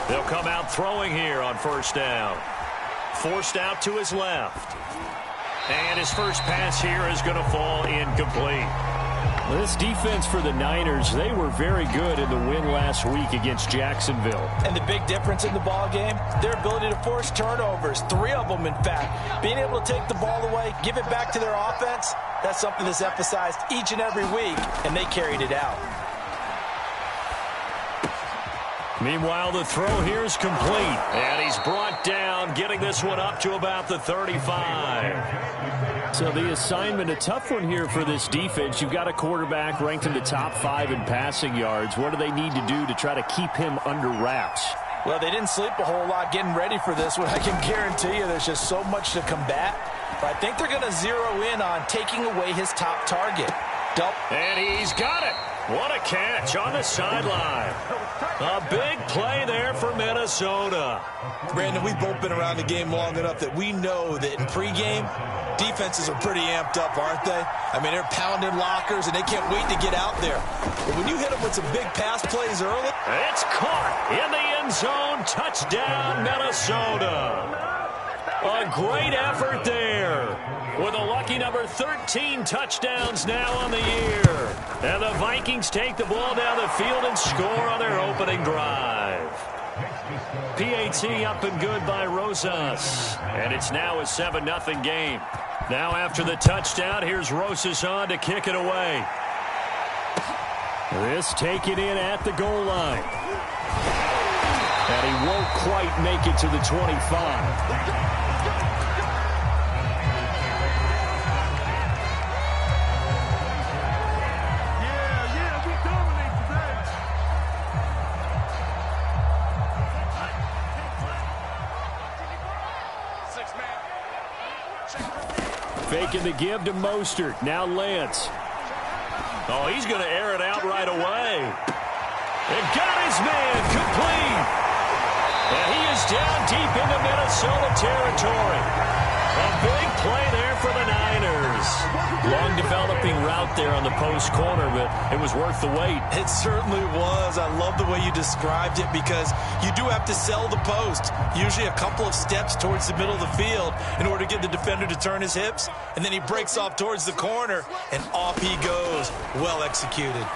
They'll come out throwing here on first down. Forced out to his left. And his first pass here is going to fall incomplete. Well, this defense for the Niners, they were very good in the win last week against Jacksonville. And the big difference in the ball game, their ability to force turnovers, 3 of them in fact. Being able to take the ball away, give it back to their offense, that's something that's emphasized each and every week, and they carried it out. Meanwhile, the throw here is complete. And he's brought down, getting this one up to about the 35. So the assignment, a tough one here for this defense. You've got a quarterback ranked in the top 5 in passing yards. What do they need to do to try to keep him under wraps? Well, they didn't sleep a whole lot getting ready for this one. I can guarantee you there's just so much to combat. But I think they're going to zero in on taking away his top target. And he's got it. What a catch on the sideline. A big play there for Minnesota. Brandon, we've both been around the game long enough that we know that in pregame, defenses are pretty amped up, aren't they? I mean, they're pounding lockers, and they can't wait to get out there. But when you hit them with some big pass plays early. It's caught in the end zone. Touchdown, Minnesota. A great effort there. With a lucky number 13 touchdowns now on the year. And the Vikings take the ball down the field and score on their opening drive. PAT up and good by Rosas. And it's now a 7-0 game. Now after the touchdown, here's Rosas on to kick it away. This taken in at the goal line. And he won't quite make it to the 25. Faking the give to Mostert. Now Lance. Oh, he's going to air it out right away. And got his man complete. And he is down deep into Minnesota territory. A big play there for the Niners. Long developing route there on the post corner, but it was worth the wait. It certainly was. I love the way you described it because you do have to sell the post. Usually a couple of steps towards the middle of the field in order to get the defender to turn his hips. And then he breaks off towards the corner, and off he goes. Well executed.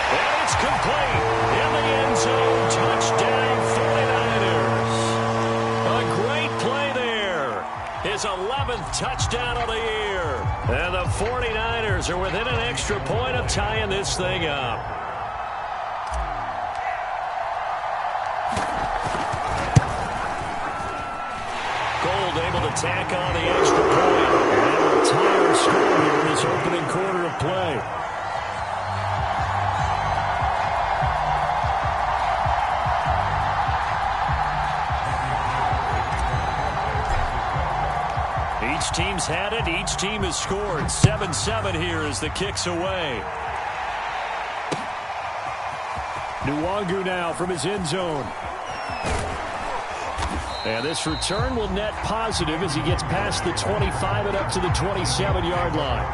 And it's complete. In the end zone. Touchdown 49ers. A great play there. His 11th touchdown of the year. And the 49ers are within an extra point of tying this thing up. Gold able to tack on the extra point. And a tired score here in this opening quarter of play. Each team's had it. Each team has scored. 7-7 here as the kick's away. Nwangu now from his end zone. And this return will net positive as he gets past the 25 and up to the 27-yard line.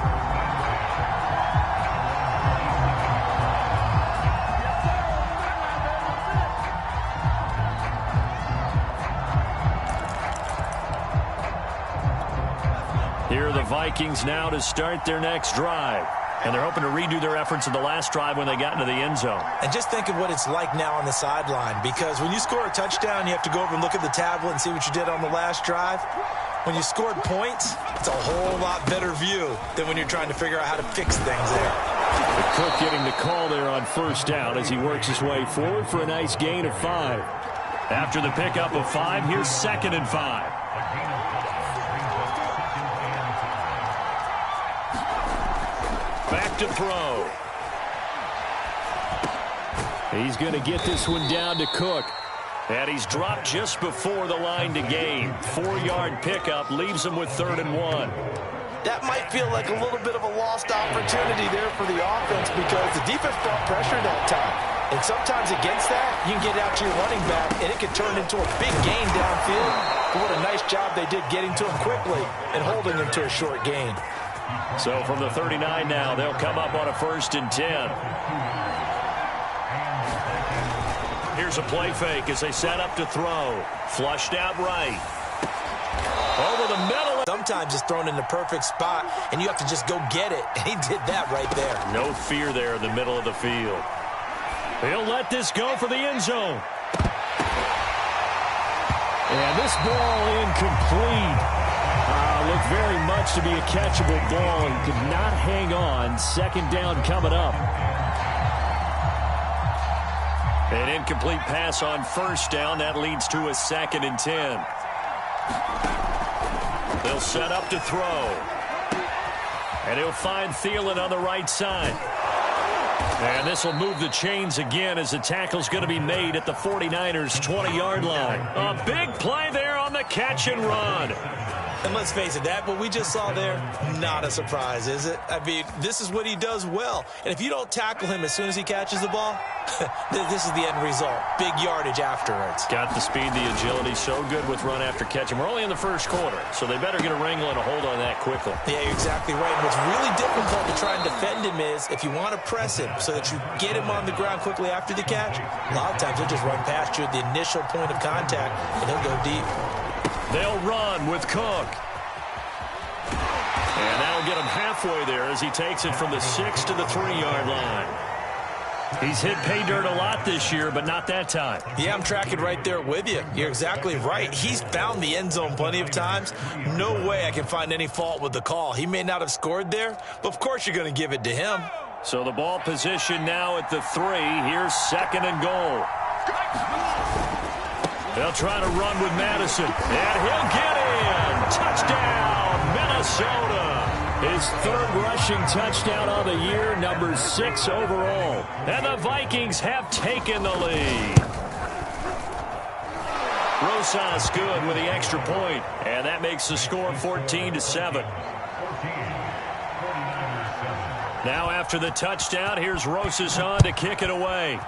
Here are the Vikings now to start their next drive. And they're hoping to redo their efforts in the last drive when they got into the end zone. And just think of what it's like now on the sideline, because when you score a touchdown, you have to go over and look at the tablet and see what you did on the last drive. When you scored points, it's a whole lot better view than when you're trying to figure out how to fix things there. Cook getting the call there on first down as he works his way forward for a nice gain of 5. After the pickup of 5, here's 2nd and 5. Back to throw. He's going to get this one down to Cook. And he's dropped just before the line to gain. 4-yard pickup leaves him with 3rd and 1. That might feel like a little bit of a lost opportunity there for the offense because the defense brought pressure that time. And sometimes against that, you can get out to your running back, and it can turn into a big gain downfield. But what a nice job they did getting to him quickly and holding him to a short gain. So from the 39 now, they'll come up on a 1st and 10. Here's a play fake as they set up to throw. Flushed out right. Over the middle. Sometimes it's thrown in the perfect spot, and you have to just go get it. And he did that right there. No fear there in the middle of the field. He'll let this go for the end zone. And this ball incomplete. Looked very much to be a catchable ball and could not hang on. Second down coming up. An incomplete pass on first down. That leads to a 2nd and 10. They'll set up to throw. And he'll find Thielen on the right side. And this will move the chains again as the tackle's going to be made at the 49ers' 20-yard line. A big play there on the catch and run. And let's face it, that what we just saw there, not a surprise, is it? I mean, this is what he does well. And if you don't tackle him as soon as he catches the ball, this is the end result. Big yardage afterwards. Got the speed, the agility, so good with run after catch. And we're only in the first quarter, so they better get a wrangle and a hold on that quickly. Yeah, you're exactly right. And what's really difficult to try and defend him is if you want to press him so that you get him on the ground quickly after the catch, a lot of times he'll just run past you at the initial point of contact, and he'll go deep. They'll run with Cook. And that'll get him halfway there as he takes it from the 6 to the 3-yard line. He's hit pay dirt a lot this year, but not that time. Yeah, I'm tracking right there with you. You're exactly right. He's found the end zone plenty of times. No way I can find any fault with the call. He may not have scored there, but of course you're going to give it to him. So the ball position now at the 3. Here's 2nd and goal. They'll try to run with Madison. And he'll get in. Touchdown, Minnesota. His 3rd rushing touchdown of the year, number 6 overall. And the Vikings have taken the lead. Rosas good with the extra point. And that makes the score 14-7. Now after the touchdown, here's Rosas on to kick it away.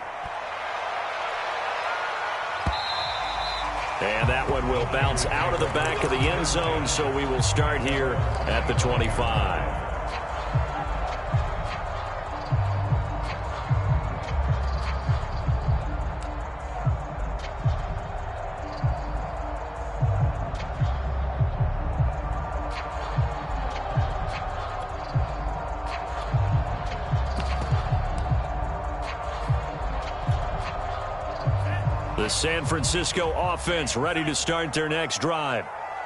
And that one will bounce out of the back of the end zone, so we will start here at the 25. The San Francisco offense ready to start their next drive.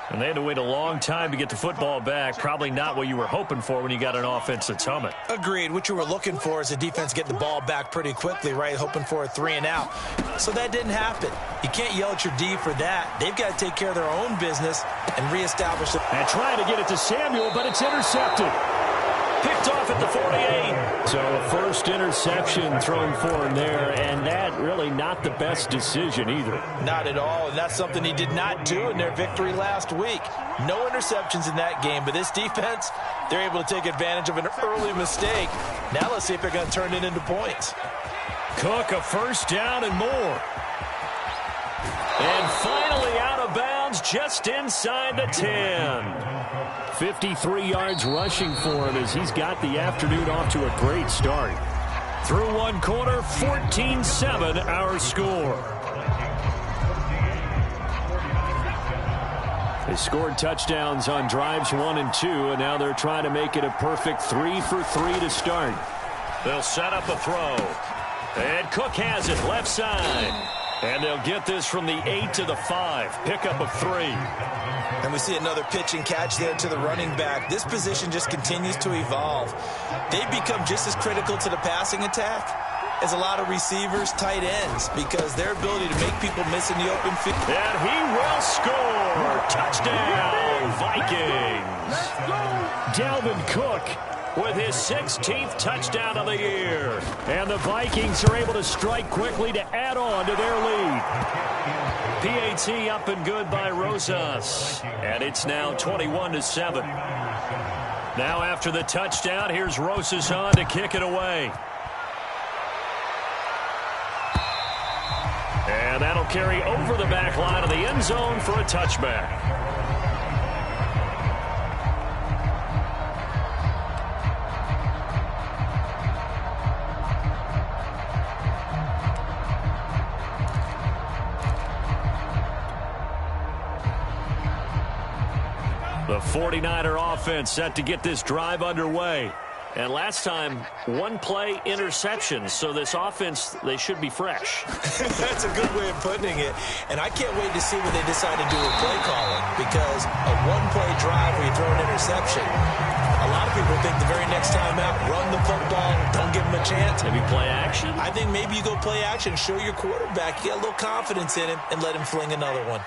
And they had to wait a long time to get the football back. Probably not what you were hoping for when you got an offense that's humming. Agreed. What you were looking for is the defense getting the ball back pretty quickly, right? Hoping for a 3 and out. So that didn't happen. You can't yell at your D for that. They've got to take care of their own business and reestablish it. And trying to get it to Samuel, but it's intercepted. Picked off at the 48. So first interception thrown for him there, and that really not the best decision either. Not at all, and that's something he did not do in their victory last week. No interceptions in that game, but this defense, they're able to take advantage of an early mistake. Now let's see if they're going to turn it into points. Cook, a first down and more. And finally out of bounds just inside the 10. 53 yards rushing for him as he's got the afternoon off to a great start. Through one quarter, 14-7 our score. They scored touchdowns on drives 1 and 2, and now they're trying to make it a perfect 3 for 3 to start. They'll set up a throw. And Cook has it left side. And they'll get this from the 8 to the 5. Pickup of 3. And we see another pitch and catch there to the running back. This position just continues to evolve. They've become just as critical to the passing attack as a lot of receivers, tight ends, because their ability to make people miss in the open field. And he will score. Touchdown, Vikings. Dalvin Cook with his 16th touchdown of the year. And the Vikings are able to strike quickly to add on to their lead. PAT up and good by Rosas. And it's now 21-7. Now after the touchdown, here's Rosas on to kick it away. And that'll carry over the back line of the end zone for a touchback. The 49er offense set to get this drive underway. And last time, one play interception. So this offense, they should be fresh. That's a good way of putting it. And I can't wait to see what they decide to do with play calling, because a one-play drive where you throw an interception, a lot of people think the very next time out, run the football, don't give them a chance. Maybe play action? I think maybe you go play action, show your quarterback, you get a little confidence in him, and let him fling another one.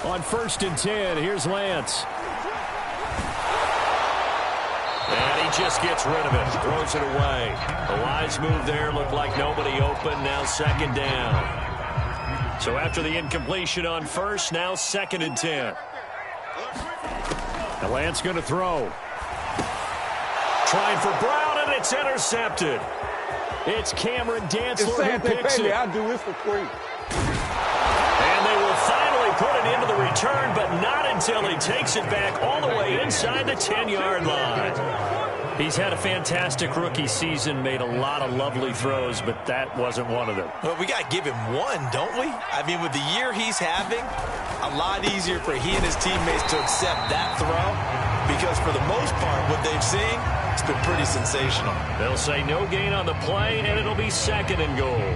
On 1st and 10, here's Lance. And he just gets rid of it, throws it away. A wise move there, looked like nobody open, now 2nd down. So after the incompletion on 1st, now 2nd and 10. And Lance going to throw. Trying for Brown, and it's intercepted. It's Cameron Dantzler who picks it. I'll do this for free. And they will finally put it into the return, but not until he takes it back all the way inside the 10-yard line. He's had a fantastic rookie season, made a lot of lovely throws, but that wasn't one of them. Well, we got to give him one, don't we? I mean, with the year he's having, a lot easier for he and his teammates to accept that throw, because for the most part, what they've seen, it's been pretty sensational. They'll say no gain on the play, and it'll be 2nd and goal.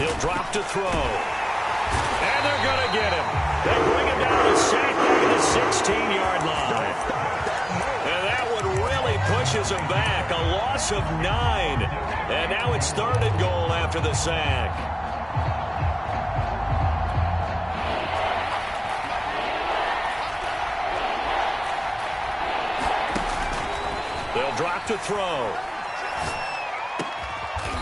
He'll drop to throw. And they're going to get him. They bring him down to sack back at the 16-yard line. And that one really pushes him back. A loss of 9. And now it's 3rd and goal after the sack. They'll drop to throw.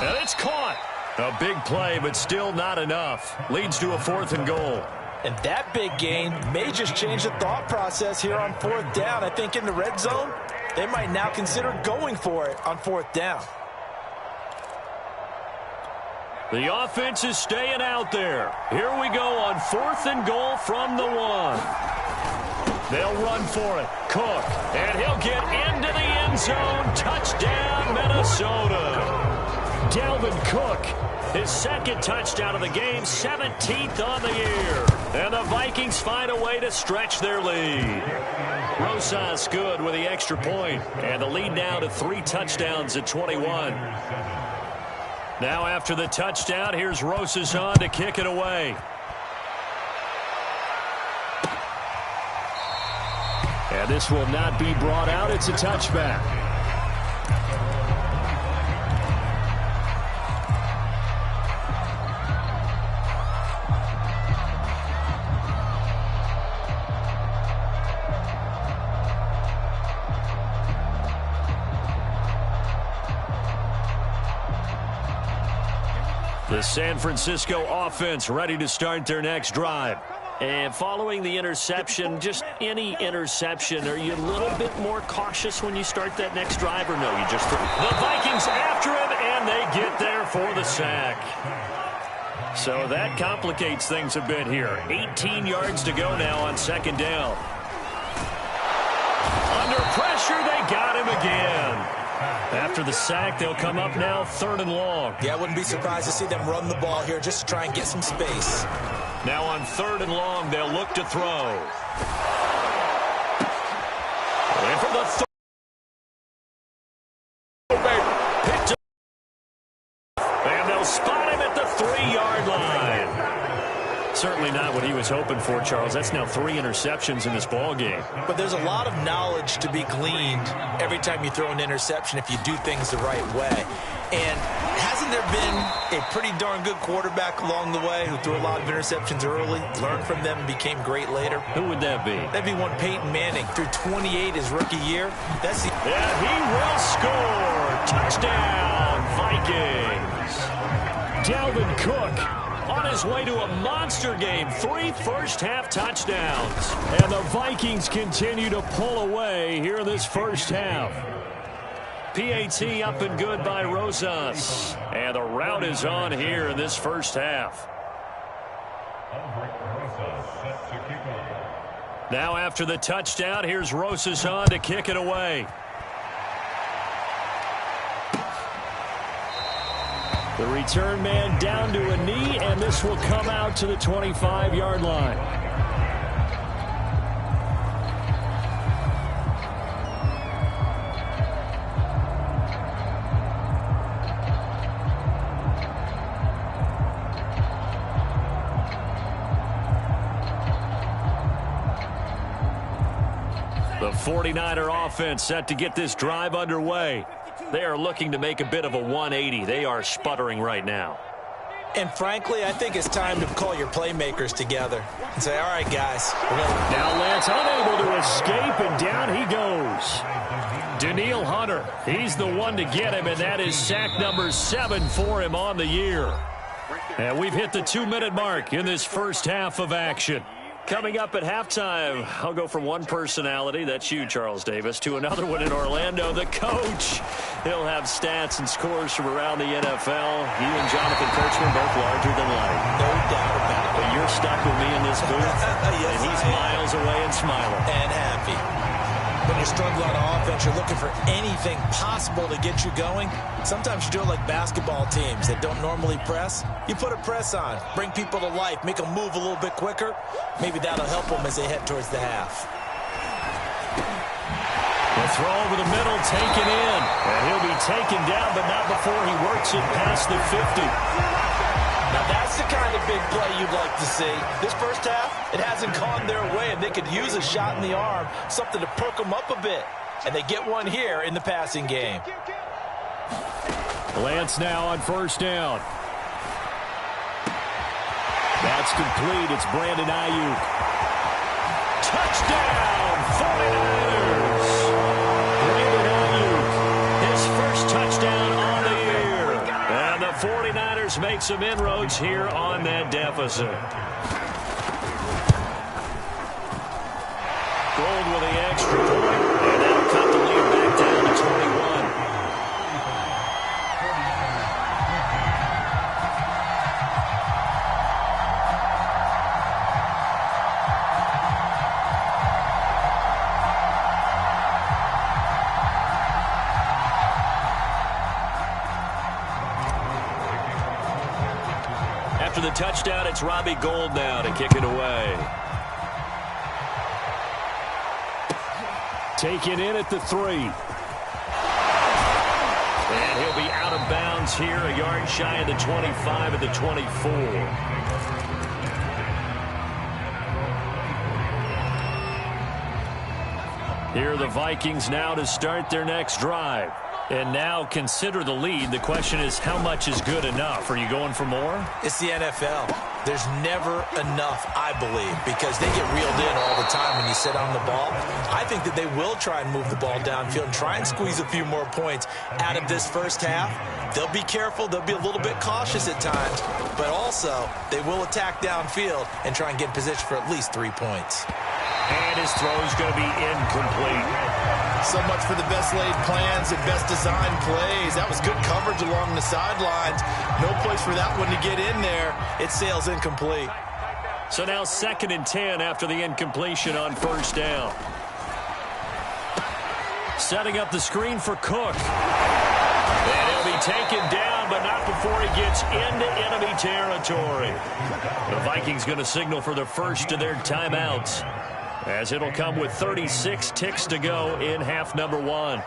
And it's caught. A big play, but still not enough. Leads to a 4th and goal. And that big gain may just change the thought process here on 4th down. I think in the red zone, they might now consider going for it on 4th down. The offense is staying out there. Here we go on 4th and goal from the 1. They'll run for it. Cook. And he'll get into the end zone. Touchdown, Minnesota. Dalvin Cook, his 2nd touchdown of the game, 17th on the year. And the Vikings find a way to stretch their lead. Rosas good with the extra point. And the lead now to 3 touchdowns at 21. Now after the touchdown, here's Rosas on to kick it away. And this will not be brought out. It's a touchback. The San Francisco offense ready to start their next drive. And following the interception, just any interception, are you a little bit more cautious when you start that next drive, or no? You just throw. The Vikings after him, and they get there for the sack. So that complicates things a bit here. 18 yards to go now on 2nd down. Under pressure, they got him again. After the sack, they'll come up now 3rd and long. Yeah, I wouldn't be surprised to see them run the ball here just to try and get some space. Now on 3rd and long, they'll look to throw. And for the third. And they'll spot him at the 3-yard line. Certainly not what he was hoping for, Charles. That's now 3 interceptions in this ball game. But there's a lot of knowledge to be gleaned every time you throw an interception if you do things the right way. And hasn't there been a pretty darn good quarterback along the way who threw a lot of interceptions early, learned from them, and became great later? Who would that be? That'd be one Peyton Manning. Threw 28 his rookie year. That's the... And he will score. Touchdown, Vikings. Dalvin Cook on his way to a monster game. 3 first-half touchdowns. And the Vikings continue to pull away here in this first half. PAT up and good by Rosas. And the route is on here in this first half. Now after the touchdown, here's Rosas on to kick it away. The return man down to a knee, and this will come out to the 25-yard line. The 49er offense set to get this drive underway. They are looking to make a bit of a 180. They are sputtering right now. And frankly, I think it's time to call your playmakers together and say, all right, guys. Now Lance unable to escape, and down he goes. Danielle Hunter, he's the one to get him, and that is sack number 7 for him on the year. And we've hit the 2-minute mark in this first half of action. Coming up at halftime, I'll go from one personality, that's you, Charles Davis, to another one in Orlando, the coach. He'll have stats and scores from around the NFL. You and Jonathan Kurtzman both larger than life. No doubt about it. But you're stuck with me in this booth, yes, and he's miles away and smiling. And happy. When you're struggling on offense, you're looking for anything possible to get you going. Sometimes you do it like basketball teams that don't normally press. You put a press on, bring people to life, make them move a little bit quicker. Maybe that'll help them as they head towards the half. The throw over the middle, taken in. And he'll be taken down, but not before he works it past the 50. Now that's the kind of big play you'd like to see. This first half, it hasn't gone their way, and they could use a shot in the arm, something to perk them up a bit. And they get one here in the passing game. Lance now on first down. That's complete. It's Brandon Ayuk. Touchdown, 49ers. Brandon Ayuk, his first touchdown on the year. And the 49ers make some inroads here on that deficit. Gold with the extra point. And that'll cut the lead back down to 21. After the touchdown, it's Robbie Gould now to kick it away. Taken in at the 3. And he'll be out of bounds here, a yard shy of the 25 at the 24. Here are the Vikings now to start their next drive. And now consider the lead. The question is, how much is good enough? Are you going for more? It's the NFL. There's never enough, I believe, because they get reeled in all the time when you sit on the ball. I think that they will try and move the ball downfield and try and squeeze a few more points out of this first half. They'll be careful. They'll be a little bit cautious at times, but also they will attack downfield and try and get in position for at least 3 points. And his throw is going to be incomplete. So much for the best laid plans and best designed plays. That was good coverage along the sidelines. No place for that one to get in there. It sails incomplete. So now 2nd and 10 after the incompletion on first down. Setting up the screen for Cook. And he'll be taken down, but not before he gets into enemy territory. The Vikings going to signal for the first of their timeouts, as it'll come with 36 ticks to go in half number 1.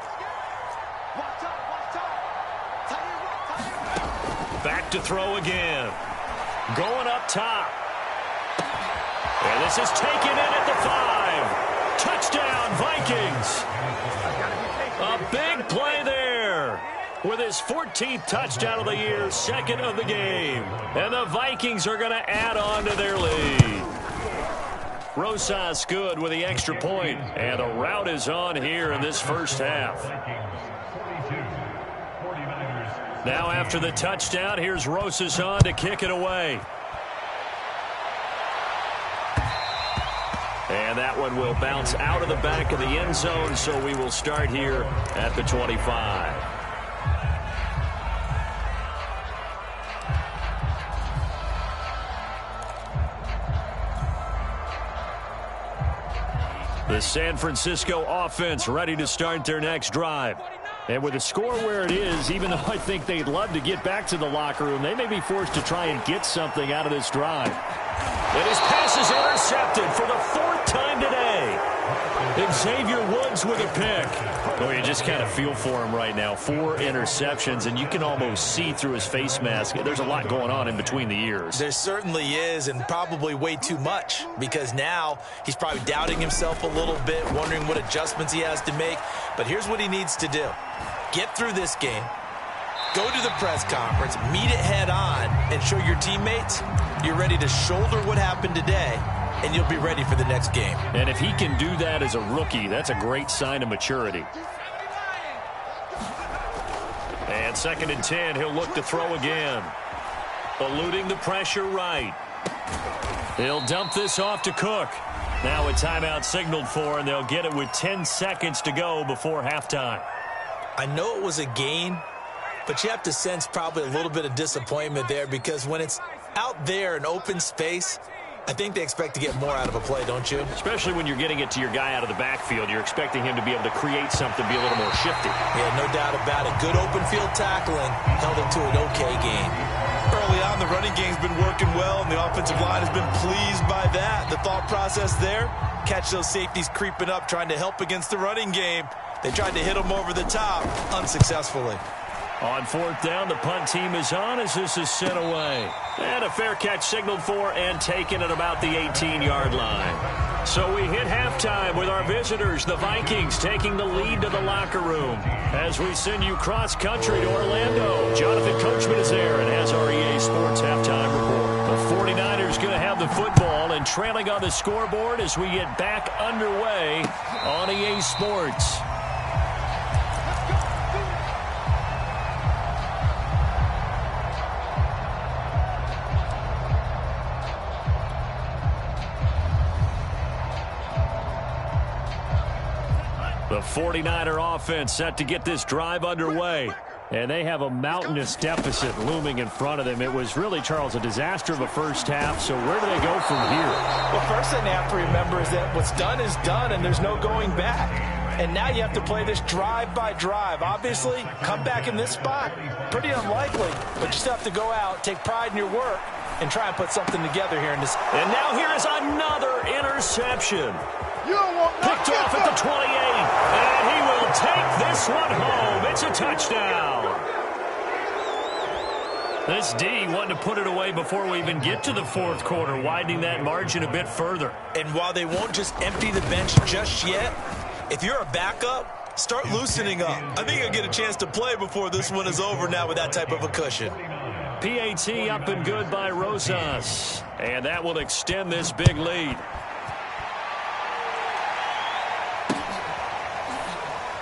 Back to throw again. Going up top. And this is taken in at the 5. Touchdown, Vikings. A big play there. With his 14th touchdown of the year, 2nd of the game. And the Vikings are going to add on to their lead. Rosas good with the extra point, and the route is on here in this first half. Now after the touchdown, here's Rosas on to kick it away. And that one will bounce out of the back of the end zone, so we will start here at the 25. The San Francisco offense ready to start their next drive. And with the score where it is, even though I think they'd love to get back to the locker room, they may be forced to try and get something out of this drive. And his pass is intercepted for the 4th time today. And Xavier Woods with a pick. Well, you just kind of feel for him right now. 4 interceptions, and you can almost see through his face mask. There's a lot going on in between the ears. There certainly is, and probably way too much, because now he's probably doubting himself a little bit, wondering what adjustments he has to make. But here's what he needs to do. Get through this game, go to the press conference, meet it head on, and show your teammates you're ready to shoulder what happened today, and you'll be ready for the next game. And if he can do that as a rookie, that's a great sign of maturity. And 2nd and 10, he'll look to throw again. Eluding the pressure right. He'll dump this off to Cook. Now a timeout signaled for, and they'll get it with 10 seconds to go before halftime. I know it was a gain, but you have to sense probably a little bit of disappointment there, because when it's out there in open space, I think they expect to get more out of a play, don't you? Especially when you're getting it to your guy out of the backfield. You're expecting him to be able to create something, be a little more shifty. Yeah, no doubt about it. Good open field tackling held him to an okay game. Early on, the running game's been working well, and the offensive line has been pleased by that. The thought process there, catch those safeties creeping up, trying to help against the running game. They tried to hit them over the top, unsuccessfully. On 4th down, the punt team is on as this is sent away. And a fair catch signaled for and taken at about the 18-yard line. So we hit halftime with our visitors, the Vikings, taking the lead to the locker room. As we send you cross-country to Orlando, Jonathan Coachman is there and has our EA Sports halftime report. The 49ers going to have the football and trailing on the scoreboard as we get back underway on EA Sports. The 49er offense set to get this drive underway. And they have a mountainous deficit looming in front of them. It was really, Charles, a disaster of a first half. So where do they go from here? Well, first thing they have to remember is that what's done is done, and there's no going back. And now you have to play this drive by drive. Obviously, come back in this spot, pretty unlikely. But you still have to go out, take pride in your work, and try and put something together here in this. And now here is another interception. Picked off at the 28, and he will take this one home. It's a touchdown. This D wanting to put it away before we even get to the 4th quarter, widening that margin a bit further. And while they won't just empty the bench just yet, if you're a backup, start loosening up. I think you'll get a chance to play before this one is over now with that type of a cushion. PAT up and good by Rosas, and that will extend this big lead.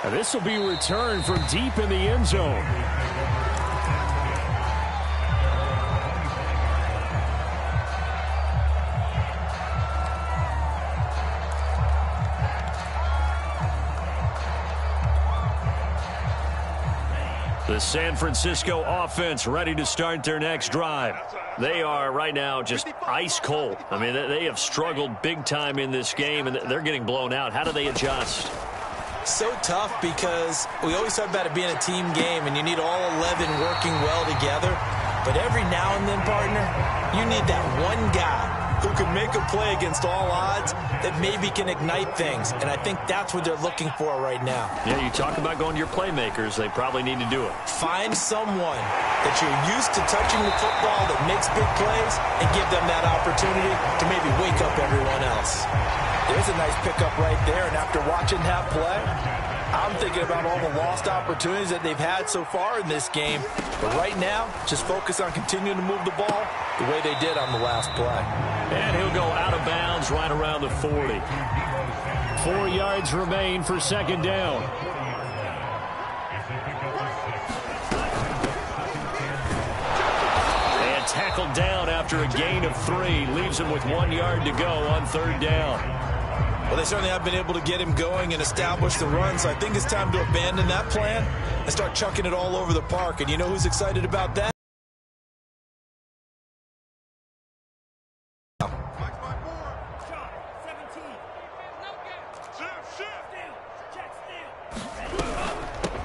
Now this will be returned from deep in the end zone. The San Francisco offense ready to start their next drive. They are right now just ice cold. I mean, they have struggled big time in this game, and they're getting blown out. How do they adjust? So tough, because we always talk about it being a team game, and you need all 11 working well together. But every now and then, partner, you need that one guy who can make a play against all odds that maybe can ignite things. And I think that's what they're looking for right now. Yeah, you talk about going to your playmakers. They probably need to do it. Find someone that you're used to touching the football that makes big plays and give them that opportunity to maybe wake up everyone else. There's a nice pickup right there, and after watching that play, I'm thinking about all the lost opportunities that they've had so far in this game. But right now, just focus on continuing to move the ball the way they did on the last play. And he'll go out of bounds right around the 40. 4 yards remain for 2nd down. And tackled down after a gain of 3. Leaves him with 1 yard to go on 3rd down. Well, they certainly have been able to get him going and establish the run, so I think it's time to abandon that plan and start chucking it all over the park. And you know who's excited about that?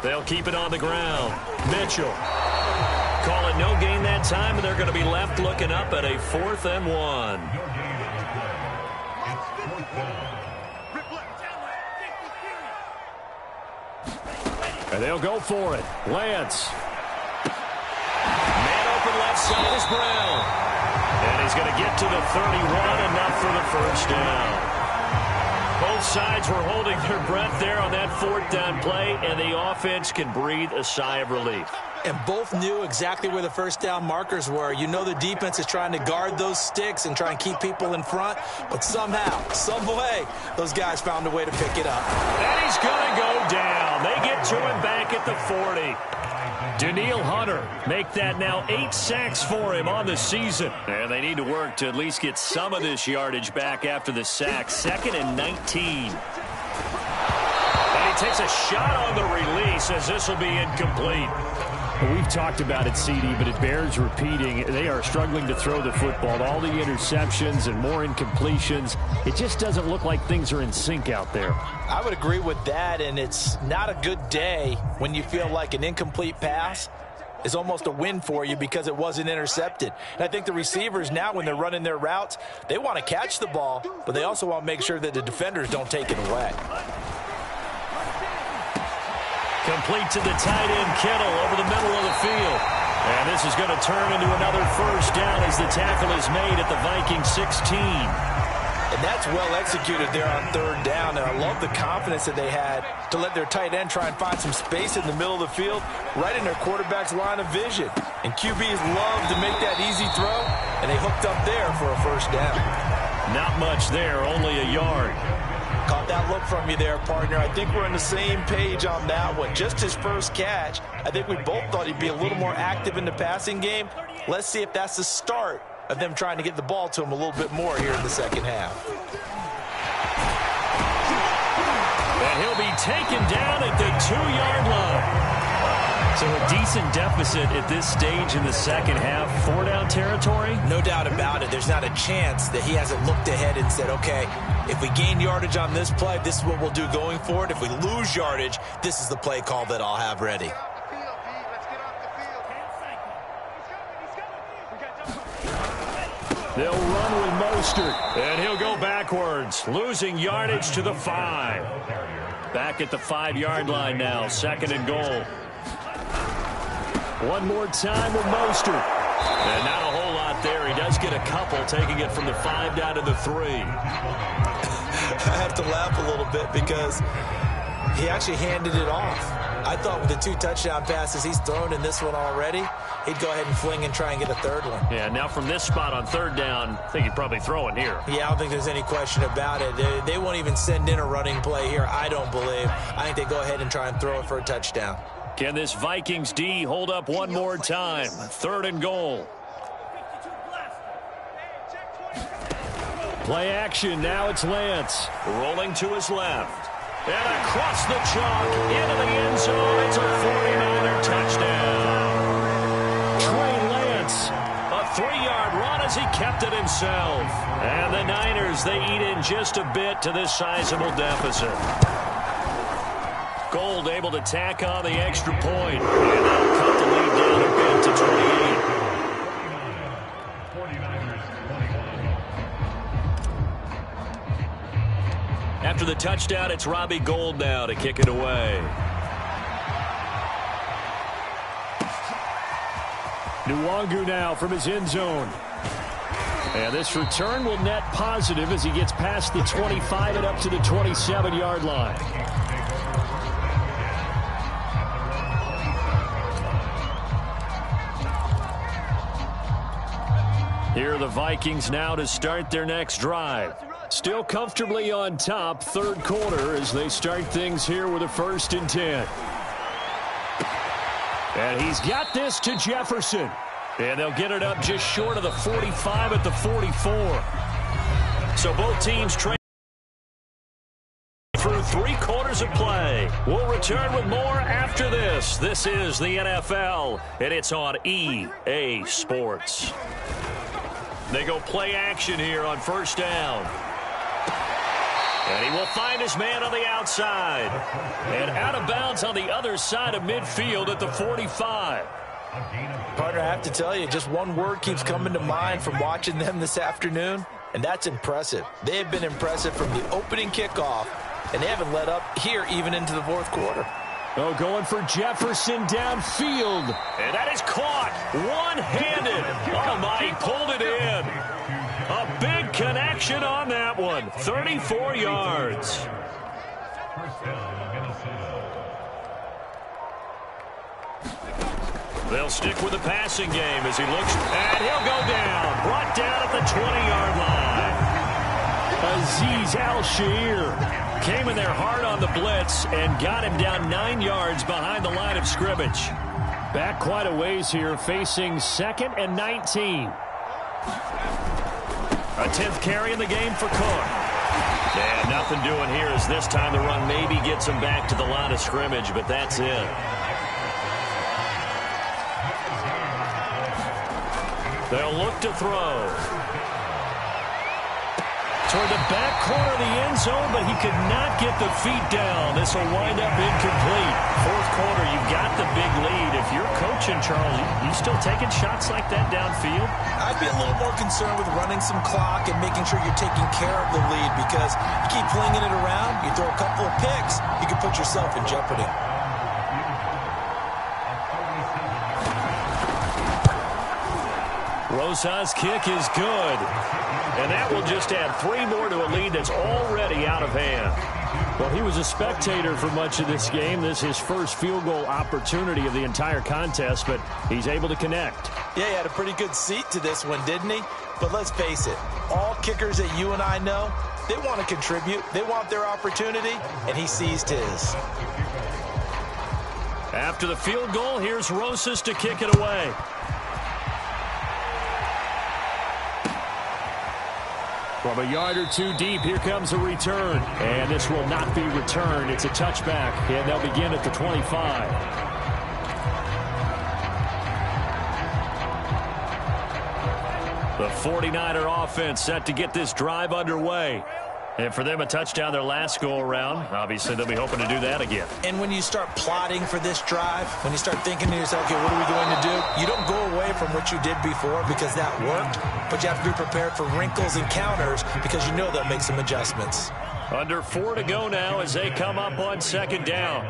They'll keep it on the ground. Mitchell. Call it no gain that time, and they're going to be left looking up at a 4th and 1. And they'll go for it. Lance. Man open left side is Brown. And he's going to get to the 31, enough for the first down. Both sides were holding their breath there on that 4th down play, and the offense can breathe a sigh of relief. And both knew exactly where the first down markers were. You know the defense is trying to guard those sticks and try and keep people in front, but somehow, some way, those guys found a way to pick it up. And he's going to go down. They get to him back at the 40. Danielle Hunter make that now 8 sacks for him on the season. And they need to work to at least get some of this yardage back after the sack. 2nd and 19. And he takes a shot on the release as this will be incomplete. We've talked about it, CD, but it bears repeating. They are struggling to throw the football. All the interceptions and more incompletions. It just doesn't look like things are in sync out there. I would agree with that, and it's not a good day when you feel like an incomplete pass is almost a win for you because it wasn't intercepted. And I think the receivers now, when they're running their routes, they want to catch the ball, but they also want to make sure that the defenders don't take it away. Complete to the tight end, Kittle, over the middle of the field. And this is going to turn into another first down as the tackle is made at the Vikings 16. And that's well executed there on 3rd down. And I love the confidence that they had to let their tight end try and find some space in the middle of the field, right in their quarterback's line of vision. And QBs love to make that easy throw, and they hooked up there for a first down. Not much there, only a yard. Caught that look from you there, partner. I think we're on the same page on that one. Just his first catch. I think we both thought he'd be a little more active in the passing game. Let's see if that's the start of them trying to get the ball to him a little bit more here in the second half. And he'll be taken down at the 2-yard line. So a decent deficit at this stage in the second half. 4-down territory? No doubt about it. There's not a chance that he hasn't looked ahead and said, okay, if we gain yardage on this play, this is what we'll do going forward. If we lose yardage, this is the play call that I'll have ready. They'll run with Mostert. And he'll go backwards, losing yardage to the 5. Back at the 5-yard line now, 2nd and goal. One more time with Mostert. And not a whole lot there. He does get a couple, taking it from the 5 down to the 3. I have to laugh a little bit because he actually handed it off. I thought with the 2 touchdown passes he's thrown in this one already, he'd go ahead and fling and try and get a 3rd one. Yeah, now from this spot on 3rd down, I think he'd probably throw it here. Yeah, I don't think there's any question about it. They won't even send in a running play here, I don't believe. I think they go ahead and try and throw it for a touchdown. Can this Vikings D hold up one more time? 3rd and goal. Play action. Now it's Lance. Rolling to his left. And across the chalk into the end zone. It's a 49er touchdown. Trey Lance. A 3-yard run as he kept it himself. And the Niners, they eat in just a bit to this sizable deficit. Gold able to tack on the extra point. And they'll cut the lead down a bit to 28. After the touchdown, it's Robbie Gould now to kick it away. Nwangu now from his end zone. And this return will net positive as he gets past the 25 and up to the 27-yard line. Here are the Vikings now to start their next drive. Still comfortably on top, 3rd quarter as they start things here with a 1st and 10. And he's got this to Jefferson. And they'll get it up just short of the 45 at the 44. So both teams trade through 3 quarters of play. We'll return with more after this. This is the NFL, and it's on EA Sports. They go play action here on 1st down. And he will find his man on the outside. And out of bounds on the other side of midfield at the 45. Partner, I have to tell you, just one word keeps coming to mind from watching them this afternoon, and that's impressive. They have been impressive from the opening kickoff, and they haven't let up here even into the fourth quarter. Oh, going for Jefferson downfield. And that is caught one-handed. Oh, my, he pulled it in. A big connection on that one. 34 yards. They'll stick with the passing game as he looks, and he'll go down. Brought down at the 20-yard line. Azeez Al-Shaair came in there hard on the blitz and got him down 9 yards behind the line of scrimmage. Back quite a ways here, facing 2nd and 19. A 10th carry in the game for Cook. And nothing doing here as this time the run maybe gets him back to the line of scrimmage, but that's it. They'll look to throw. Toward the back corner of the end zone, but he could not get the feet down. This will wind up incomplete. Fourth quarter, you've got the big lead. If you're coaching, Charles, you still taking shots like that downfield? I'd be a little more concerned with running some clock and making sure you're taking care of the lead, because you keep flinging it around, you throw a couple of picks, you can put yourself in jeopardy. Rosas' kick is good. And that will just add 3 more to a lead that's already out of hand. Well, he was a spectator for much of this game. This is his first field goal opportunity of the entire contest, but he's able to connect. Yeah, he had a pretty good seat to this one, didn't he? But let's face it, all kickers that you and I know, they want to contribute. They want their opportunity, and he seized his. After the field goal, here's Rosas to kick it away. From a yard or two deep, here comes a return. And this will not be returned. It's a touchback, and they'll begin at the 25. The 49er offense set to get this drive underway. And for them, a touchdown their last go-around. Obviously, they'll be hoping to do that again. And when you start plotting for this drive, when you start thinking to yourself, okay, what are we going to do? You don't go away from what you did before because that worked, but you have to be prepared for wrinkles and counters because you know they'll make some adjustments. Under 4 to go now as they come up on 2nd down.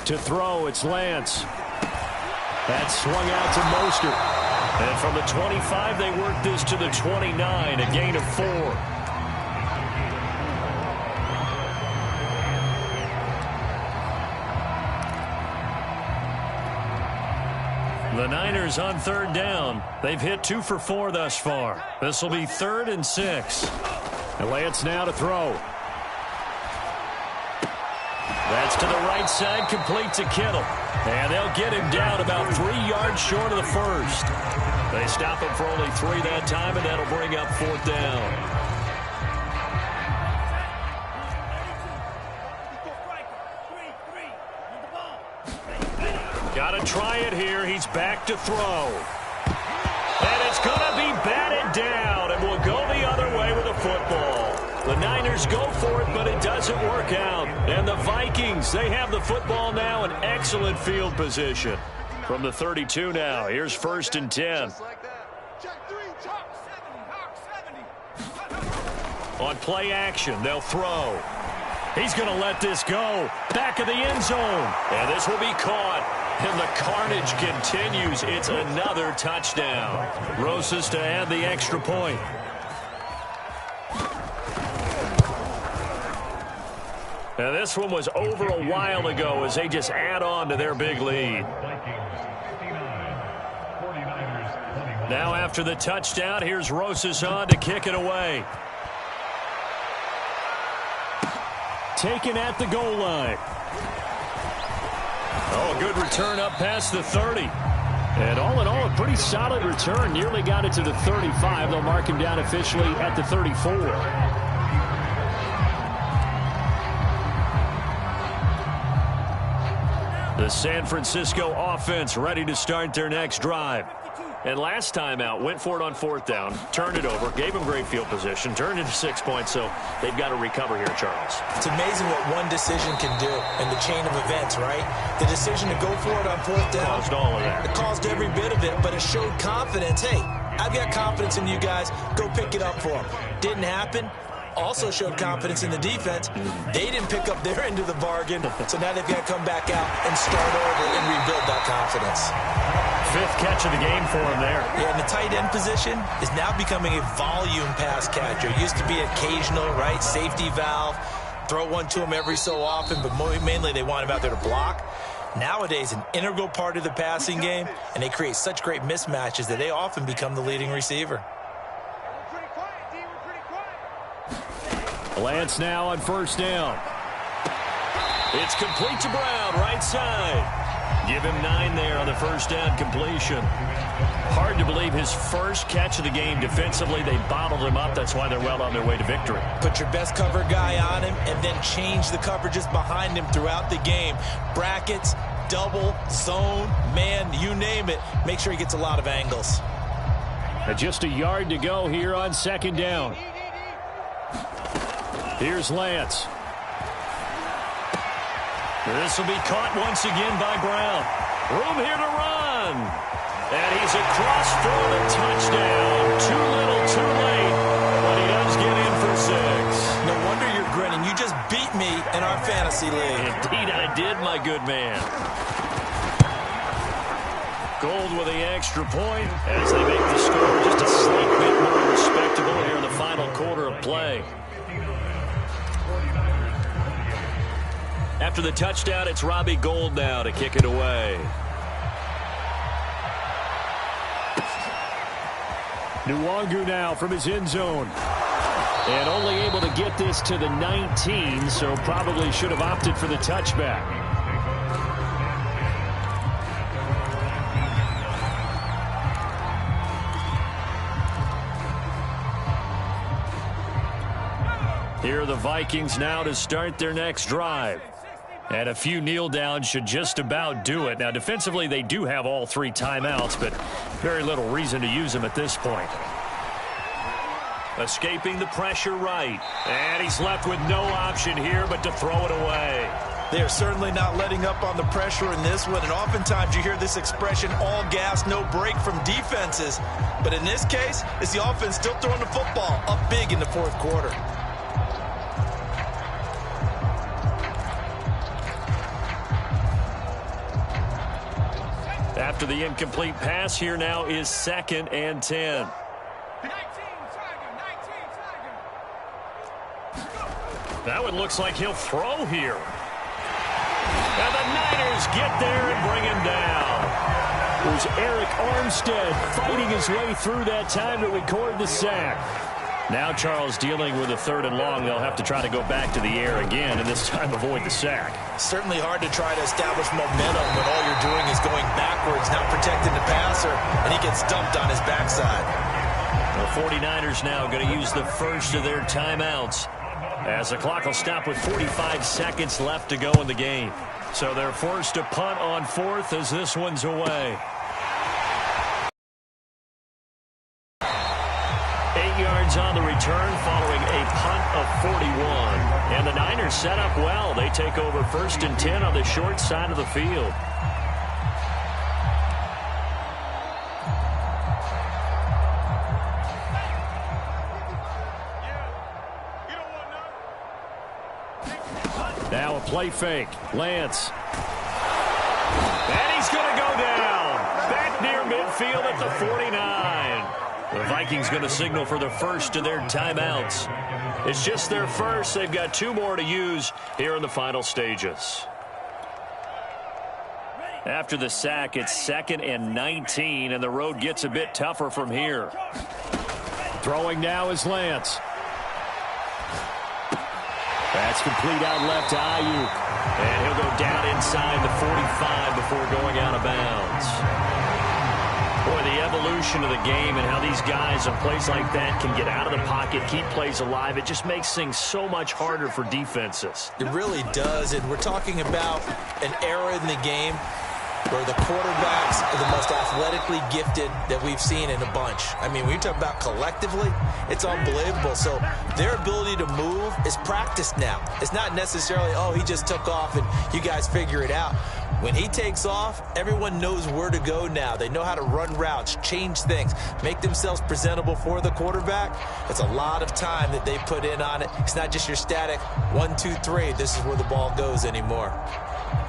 To throw, it's Lance. That swung out to Mostert. And from the 25, they work this to the 29, a gain of 4. The Niners on 3rd down. They've hit 2 for 4 thus far. This will be 3rd and 6. And Lance now to throw. That's to the right side, complete to Kittle. And they'll get him down about 3 yards short of the first. They stop him for only 3 that time, and that'll bring up 4th down. Got to try it here. He's back to throw. And it's going to be batted down, and we'll go the other way with the football. The Niners go for it, but it doesn't work out. And the Vikings, they have the football now in excellent field position. From the 32 now, here's 1st and 10. On play action, they'll throw. He's going to let this go. Back of the end zone. And this will be caught. And the carnage continues. It's another touchdown. Rosas to add the extra point. Now this one was over a while ago as they just add on to their big lead. Now after the touchdown, here's Rosas on to kick it away. Taken at the goal line. Oh, a good return up past the 30. And all in all, a pretty solid return. Nearly got it to the 35. They'll mark him down officially at the 34. The San Francisco offense ready to start their next drive. And last time out, went for it on 4th down, turned it over, gave them great field position, turned into 6 points, so they've got to recover here, Charles. It's amazing what one decision can do in the chain of events, right? The decision to go for it on 4th down. Caused all of that. It caused every bit of it, but it showed confidence. Hey, I've got confidence in you guys. Go pick it up for them. Didn't happen. Also showed confidence in the defense. They didn't pick up their end of the bargain, so now they've got to come back out and start over and rebuild that confidence. 5th catch of the game for him there. Yeah, and the tight end position is now becoming a volume pass catcher. It used to be occasional, right, safety valve, throw one to him every so often, but mainly they want him out there to block. Nowadays, an integral part of the passing game, and they create such great mismatches that they often become the leading receiver. Lance now on 1st down. It's complete to Brown, right side. Give him 9 there on the 1st down completion. Hard to believe his first catch of the game defensively. They bottled him up. That's why they're well on their way to victory. Put your best cover guy on him and then change the coverages behind him throughout the game. Brackets, double, zone, man, you name it. Make sure he gets a lot of angles. Just a yard to go here on 2nd down. Here's Lance. This will be caught once again by Brown. Room here to run. And he's across for the touchdown. Too little, too late. But he does get in for 6. No wonder you're grinning. You just beat me in our fantasy league. Indeed I did, my good man. Gold with the extra point as they make the score just a slight bit more respectable here in the final quarter of play. After the touchdown, it's Robbie Gould now to kick it away. Nwangu now from his end zone. And only able to get this to the 19, so probably should have opted for the touchback. Here are the Vikings now to start their next drive. And a few kneel downs should just about do it. Now, defensively, they do have all 3 timeouts, but very little reason to use them at this point. Escaping the pressure right. And he's left with no option here but to throw it away. They are certainly not letting up on the pressure in this one, and oftentimes you hear this expression, all gas, no break from defenses. But in this case, it's the offense still throwing the football up big in the 4th quarter. After the incomplete pass, here now is 2nd and 10. That one looks like he'll throw here. And the Niners get there and bring him down. There's Eric Armstead fighting his way through that time to record the sack. Now Charles dealing with a 3rd and long. They'll have to try to go back to the air again and this time avoid the sack. Certainly hard to try to establish momentum when all you're doing is going backwards, not protecting the passer, and he gets dumped on his backside. The 49ers now going to use the first of their timeouts as the clock will stop with 45 seconds left to go in the game. So they're forced to punt on 4th as this one's away. 8 yards on the return following a punt of 41. And the Niners set up well. They take over 1st and 10 on the short side of the field. Now a play fake. Lance. And he's going to go down. Back near midfield at the 49. The Vikings going to signal for the first of their timeouts. It's just their first. They've got 2 more to use here in the final stages. After the sack, it's 2nd and 19, and the road gets a bit tougher from here. Throwing now is Lance. That's complete out left to Ayuk. And he'll go down inside the 45 before going out of bounds. Boy, the evolution of the game and how these guys in plays like that can get out of the pocket, keep plays alive, it just makes things so much harder for defenses. It really does, and we're talking about an era in the game where the quarterbacks are the most athletically gifted that we've seen in a bunch. I mean, when you talk about collectively, it's unbelievable. So their ability to move is practiced now. It's not necessarily, oh, he just took off and you guys figure it out. When he takes off, everyone knows where to go now. They know how to run routes, change things, make themselves presentable for the quarterback. It's a lot of time that they put in on it. It's not just your static 1, 2, 3. This is where the ball goes anymore.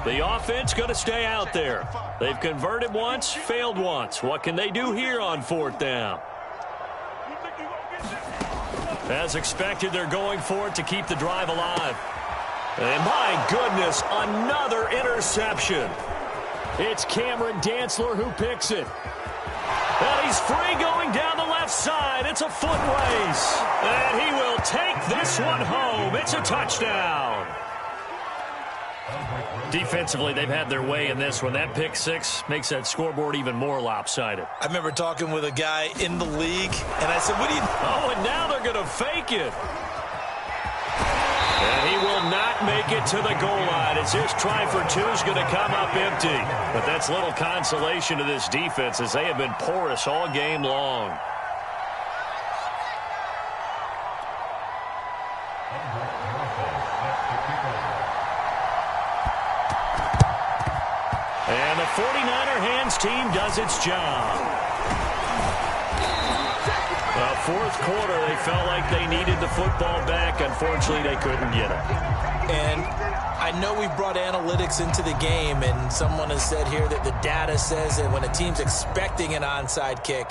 The offense going to stay out there. They've converted once, failed once. What can they do here on 4th down? As expected, they're going for it to keep the drive alive. And my goodness, another interception. It's Cameron Dantzler who picks it. And he's free going down the left side. It's a foot race. And he will take this one home. It's a touchdown. Defensively, they've had their way in this one. That pick six makes that scoreboard even more lopsided. I remember talking with a guy in the league, and I said, what do you... Oh, and now they're going to fake it. And he will not make it to the goal line as his try for two is going to come up empty. But that's little consolation to this defense as they have been porous all game long. And the 49er hands team does its job. Fourth quarter, they felt like they needed the football back. Unfortunately, they couldn't get it. And I know we brought analytics into the game, and someone has said here that the data says that when a team's expecting an onside kick,